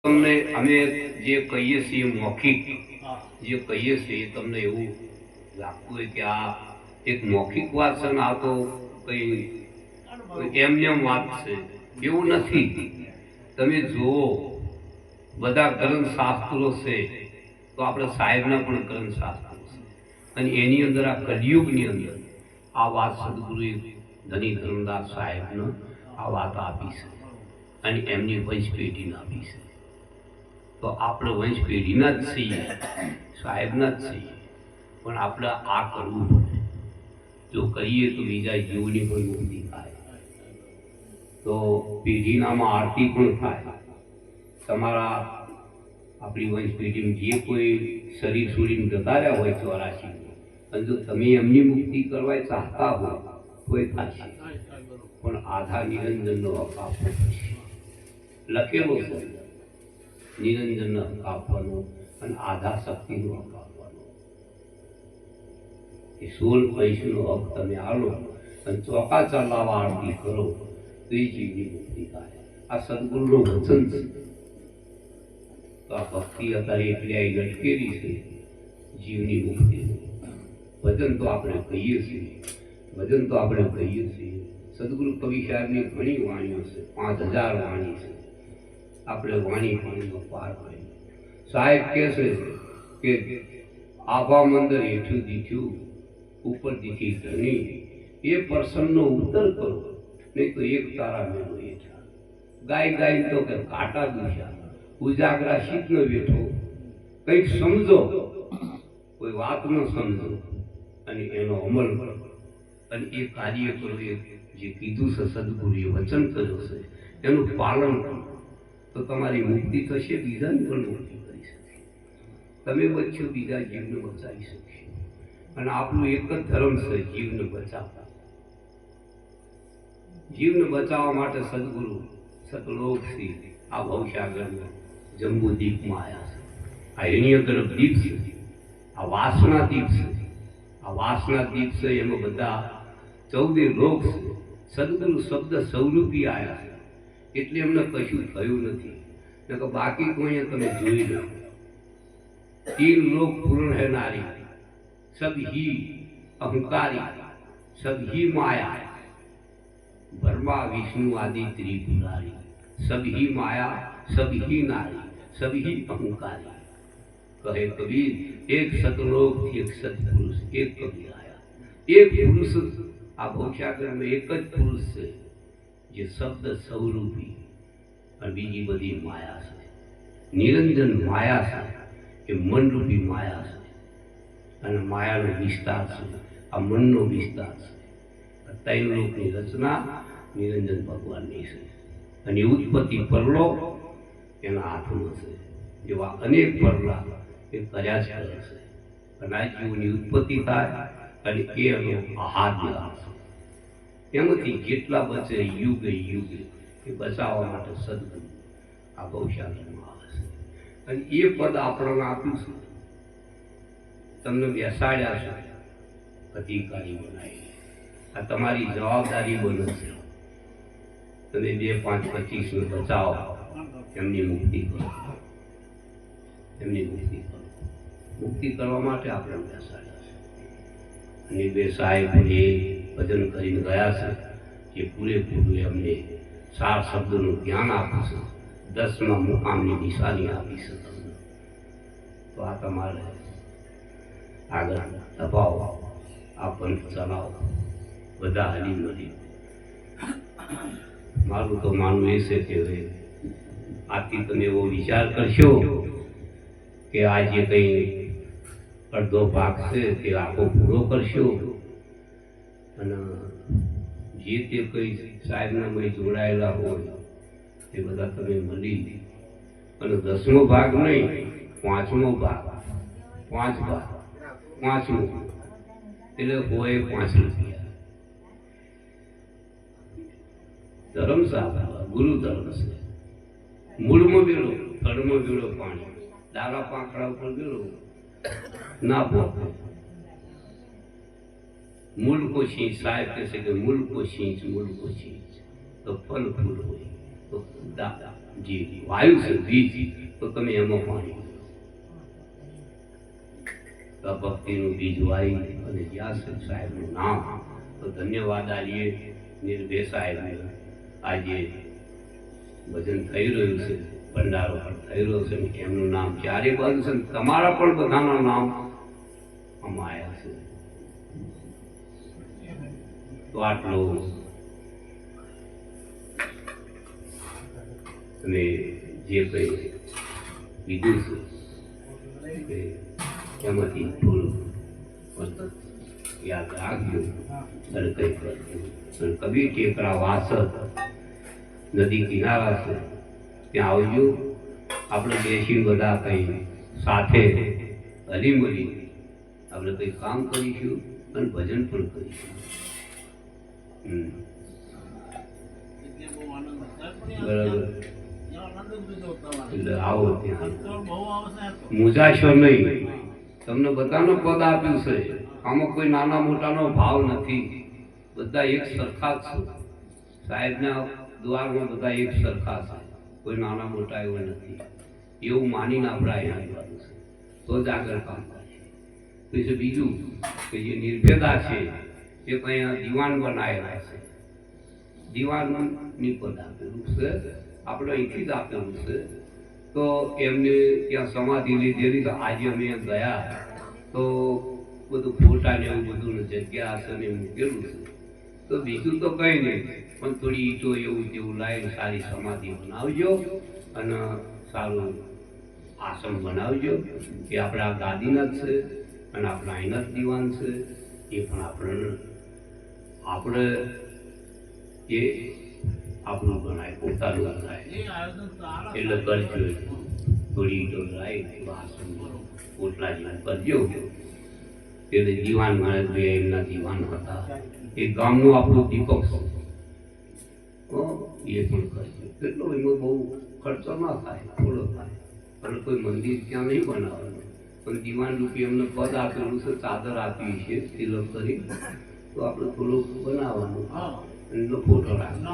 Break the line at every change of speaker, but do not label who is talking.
તમને અમે જે કહીએ છીએ મૌખિક જે કહીએ છીએ તમને એવું લાગતું હોય કે આ એક મૌખિક વાત છે ને આ તો કઈ એમને એમ વાત છે, એવું નથી. તમે જુઓ બધા ગ્રંથ શાસ્ત્રો છે તો આપણે સાહેબના પણ ગ્રંથ શાસ્ત્રો છે અને એની અંદર આ કલિયુગની અંદર આ વાત સદગુરુએ ધની ધર્મદાસ સાહેબને આ વાત આપી છે અને એમની વંશ પેઢીને આપી છે. તો આપણે વંશ પેઢીના જ છીએ, સાહેબના જ છીએ, પણ આપણે આ કરવું પડે. જો કરીએ તો બીજા જીવની પણ મુક્તિ થાય, તો પેઢીનામાં આરતી પણ થાય. તમારા આપણી વંશ પેઢીમાં જે કોઈ શરીર છોડીને જતા રહ્યા હોય 84 અને જો તમે એમની મુક્તિ કરવા ચાહતા હો કોઈ થશે, પણ આધા નિરંજનનો હક આપવો પડશે. લખેલો છે નિરંજનનો હક આપવાનો અને આધા શક્તિનો હક આપવાનો. એ 16 પૈસાનો હક તમે આલો અને ચોકા ચલાવવા આરતી કરો તો એ જીવની મુક્તિ થાય. આ સદગુરુનો વચન છે. તો આ ભક્તિ અત્યારે એટલી આવી લટકેલી છે જીવની મુક્તિનું. ભજન તો આપણે કહીએ છીએ, ભજન તો આપણે કહીએ છીએ. સદગુરુ કવિ સાહેબની ઘણી વાણીઓ છે, 5000 વાણી છે. આપણે વાણી પાણીમાં પાર કરી. સાહેબ કહે છે કે આભા મંદર હેઠું દીઠ્યું ઉપર દીઠી ધણી, એ પ્રસન્નનો ઉત્તર કરો નહીં તો એક તારા મેળો હેઠા. ગાય ગાય તો કે કાંટા દુખ્યા, ઉજાગરા શીતનો બેઠો. કંઈક સમજો, કોઈ વાત ન સમજો અને એનો અમલ કરો અને એ કાર્ય કરો. એ જે કીધું છે સદગુરુએ વચન કર્યું છે એનું પાલન કરો તો તમારી મુક્તિ થશે, બીજાની પણ મુક્તિ કરી શકે. તમે બચશો, બીજા જીવને બચાવી શકશે. અને આપણું એક જ ધર્મ છે, જીવને બચાવવા. જીવને બચાવવા માટે સદગુરુ સતલોકથી આ ભવસાગરના જંબુદીપમાં આવ્યા છે. આ હિરણ્ય તરફ દીપ છે, આ વાસના દીપ છે. આ વાસના દીપ છે એમાં બધા 14 લોક છે. સદગુરુ શબ્દ સ્વરૂપી આવ્યા છે એટલે એમને કશું થયું નથી. કે બાકી કોઈ તમે જોઈ લો, 3 લોક પૂर्ण है नारी, सब ही अहंकारी, सब ही माया, ब्रह्मा विष्णु आदि त्रिपुरारी, सब ही माया, सब ही नारी, सब ही अहंकारी. કહે કબીર એક સતલોક એક સત્પુરુષ એક કબીર આયા. એક પુરુષ આ ભવસાગરમાં એક જ પુરુષ છે જે શબ્દ સ્વરૂપી અને બીજી બધી માયા છે. નિરંજન માયા છે, એ મનરૂપી માયા છે અને માયાનો વિસ્તાર છે, આ મનનો વિસ્તાર છે. 3 લોકની રચના નિરંજન ભગવાનની છે અને ઉત્પત્તિ પરલો એના હાથમાં છે. એવા અનેક પરલા એ કર્યા જ કરે છે અને આ જીવની ઉત્પત્તિ થાય અને એનો આહાર લેવા છે. એમાંથી જેટલા બચે યુગે યુગે એ બચાવવા માટે સદગુરુ આ ગૌશાળામાં આવે છે અને એ પદ આપણને આપ્યું છે. તમને બેસાડ્યા છે અધિકારી બનાવી. આ તમારી જવાબદારી બને છે. તમે 2, 5, 25 ને બચાવો, એમની મુક્તિ કરો, એમની મુક્તિ કરો. મુક્તિ કરવા માટે આપણે બેસાડ્યા છે અને 2 સાહેબ એ ભજન કરીને ગયા છે જે પૂરેપૂરું એમને 4 શબ્દોનું જ્ઞાન આપ્યું છે, 10મા મુકામની નિશાની આપી છે તમને. તો આ તમારે આગળ દબાવો, આ પંથ ચલાવો, બધા હલી મળી. મારું તો માનવું એ છે કે હવે આથી તમે એવો વિચાર કરશો કે આ જે કંઈ અડધો ભાગ છે તે આખો પૂરો કરશો અને જે તે કંઈ સાહેબના મય જોડાયેલા હોય એ બધા તમે મળી અને 10મો ભાગ નહીં, 5મો ભાગ, 5 ભાગ, 5મો એટલે હોય 5 રૂપિયા. ધર્મ સાહેબ ગુરુ ધર્મ છે. મૂળમાં બેડો, થડમાં બેડો પાણી, ડાલા પાંખડા ઉપર બેડો ના પહોંચે. મૂળ કો છીંચ, સાહેબ કહે છે કે મૂળ કો છીંચ, મૂળ કો છીંચ તો ફલ ફૂલ હોય તો દાદા જે વાયુ છે બીજ, તો તમે એમાં પાણી તો ભક્તિનું બીજ વાયુ અને જ્યાં સાહેબનું નામ, તો ધન્યવાદ આલીએ નિર્ભય સાહેબને. આજે ભજન થઈ રહ્યું છે, ભંડારો પણ થઈ રહ્યો છે, એમનું નામ ક્યારે બંધ છે, તમારા પણ બધાના નામ આમાં આવ્યા છે. તો આટલો તમે જે કંઈ કીધું છે એમાંથી થોડું યાદ રાખજો અને કંઈ કરજો. અને કબીર ટેકરા વાસદ નદી કિનારા છે, ત્યાં આવજો. આપણે બેસી બધા કંઈ સાથે હલીમળી આપણે કંઈ કામ કરીશું અને ભજન પણ કરીશું. બરાબર. એટલે આવો ત્યાં મૂંઝાશો નહીં. તમને બધાનો પદ આપ્યું છે, આમાં કોઈ નાના મોટાનો ભાવ નથી, બધા એક સરખા જ છે. સાહેબના દ્વારમાં બધા એક સરખા છે, કોઈ નાના મોટા એવું નથી. એવું માનીને આપણે અહીંયા આવવાનું છે, તો જ આગળ કામ થાય. પછી બીજું કે જે નિર્ભેદા છે એ કંઈ દિવાન બનાવેલા છે, દિવાનની પદ આપેલું છે, આપણે અહીંથી જ આપેલું છે. તો એમને ત્યાં સમાધિ લીધેલી. તો આજે અમે ગયા તો બધું ફોટા ને એવું બધું જગ્યા હશે ને મૂકેલું છે. તો બીજું તો કંઈ નહીં, પણ થોડી ઈંટો એવું તેવું લાવીને સારી સમાધિ બનાવજો અને સારું આસન બનાવજો. એ આપણા ગાદીના જ છે અને આપણા અહીંના જ દીવાન છે. એ પણ આપણે એ આપણું ગણાય, પોતાનું ગણાય. એટલે કરજો, થોડી ઈંટો લાવી આસન પોટલા જેવું કરજો. એટલે દીવાન ગણાય, બે એમના દીવાન હતા. એ ગામનું આપણું દીપક છે, એ પણ કરજો. એટલો એમાં બહુ ખર્ચો ના થાય, થોડો થાય. અને કોઈ મંદિર ત્યાં નહીં બનાવવાનું, પણ દીવાન રૂપી એમને પદ આપેલું છે, ચાદર આપી છે તિલક કરી, તો આપણે થોડુંક બનાવવાનું, એનો ફોટો રાખવાનો.